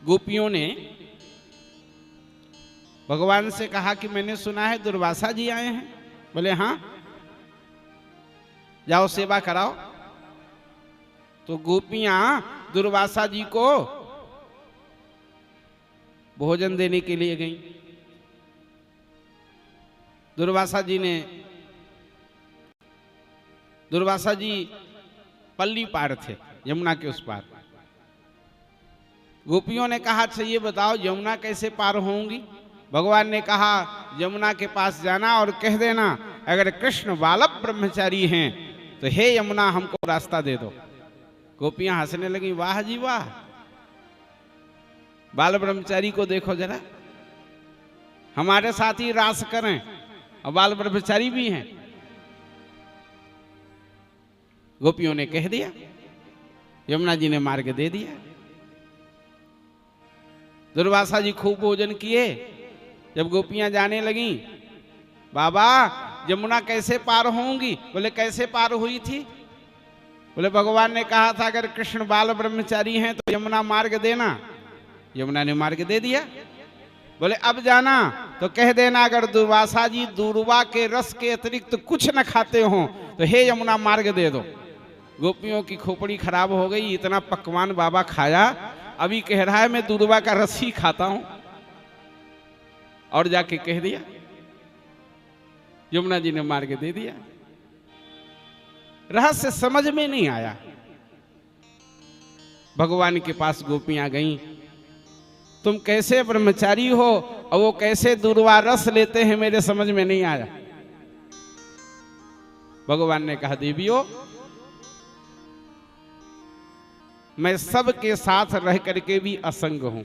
गोपियों ने भगवान से कहा कि मैंने सुना है दुर्वासा जी आए हैं। बोले हाँ, जाओ सेवा कराओ। तो गोपियां दुर्वासा जी को भोजन देने के लिए गईं। दुर्वासा जी पल्ली पार थे, यमुना के उस पार। गोपियों ने कहा अच्छा ये बताओ यमुना कैसे पार होंगी। भगवान ने कहा यमुना के पास जाना और कह देना अगर कृष्ण बालक ब्रह्मचारी हैं तो हे यमुना हमको रास्ता दे दो। गोपियां हंसने लगी, वाह जी वाह, बाल ब्रह्मचारी को देखो जरा, हमारे साथ ही रास करें और बाल ब्रह्मचारी भी हैं। गोपियों ने कह दिया, यमुना जी ने मार्ग दे दिया। दुर्वासा जी खूब भोजन किए। जब गोपियां जाने लगी, बाबा यमुना कैसे पार होंगी। बोले कैसे पार हुई थी। बोले भगवान ने कहा था अगर कृष्ण बाल ब्रह्मचारी हैं तो यमुना मार्ग देना। यमुना ने मार्ग दे दिया। बोले अब जाना तो कह देना अगर दुर्वासा जी दूर्वा के रस के अतिरिक्त कुछ न खाते हो तो हे यमुना मार्ग दे दो। गोपियों की खोपड़ी खराब हो गई, इतना पकवान बाबा खाया, अभी कह रहा है मैं दूर्वा का रस ही खाता हूं। और जाके कह दिया, यमुना जी ने मार्ग दे दिया। रहस्य समझ में नहीं आया। भगवान के पास गोपियां गईं, तुम कैसे ब्रह्मचारी हो और वो कैसे दूर्वा रस लेते हैं मेरे समझ में नहीं आया। भगवान ने कहा देवियों मैं सबके साथ रह करके भी असंग हूं।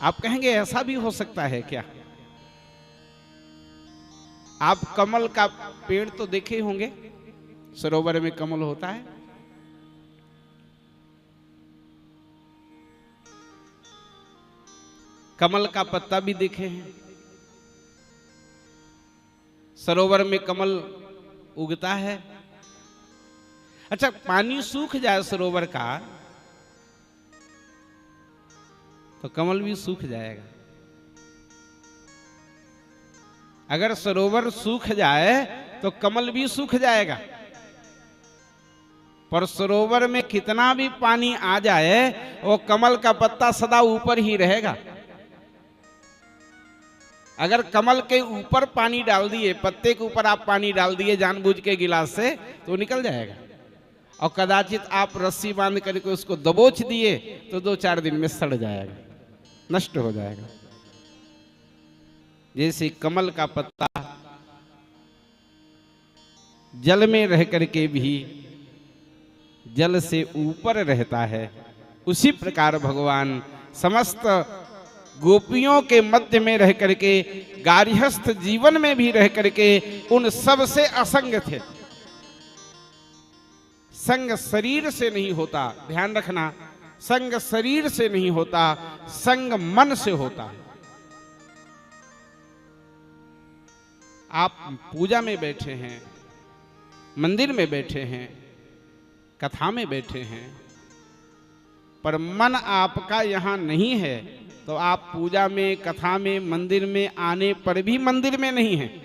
आप कहेंगे ऐसा भी हो सकता है क्या। आप कमल का पेड़ तो देखे होंगे, सरोवर में कमल होता है। कमल का पत्ता भी देखे हैं। सरोवर में कमल उगता है। अच्छा पानी सूख जाए सरोवर का तो कमल भी सूख जाएगा। अगर सरोवर सूख जाए तो कमल भी सूख जाएगा। पर सरोवर में कितना भी पानी आ जाए वो कमल का पत्ता सदा ऊपर ही रहेगा। अगर कमल के ऊपर पानी डाल दिए, पत्ते के ऊपर आप पानी डाल दिए जानबूझ के गिलास से तो निकल जाएगा। और कदाचित आप रस्सी बांध करके उसको दबोच दिए तो 2-4 दिन में सड़ जाएगा, नष्ट हो जाएगा। जैसे कमल का पत्ता जल में रह करके भी जल से ऊपर रहता है, उसी प्रकार भगवान समस्त गोपियों के मध्य में रह करके गार्हस्थ जीवन में भी रह करके उन सब से असंग थे। संग शरीर से नहीं होता, ध्यान रखना, संग शरीर से नहीं होता, संग मन से होता है। आप पूजा में बैठे हैं, मंदिर में बैठे हैं, कथा में बैठे हैं, पर मन आपका यहां नहीं है तो आप पूजा में, कथा में, मंदिर में आने पर भी मंदिर में नहीं है।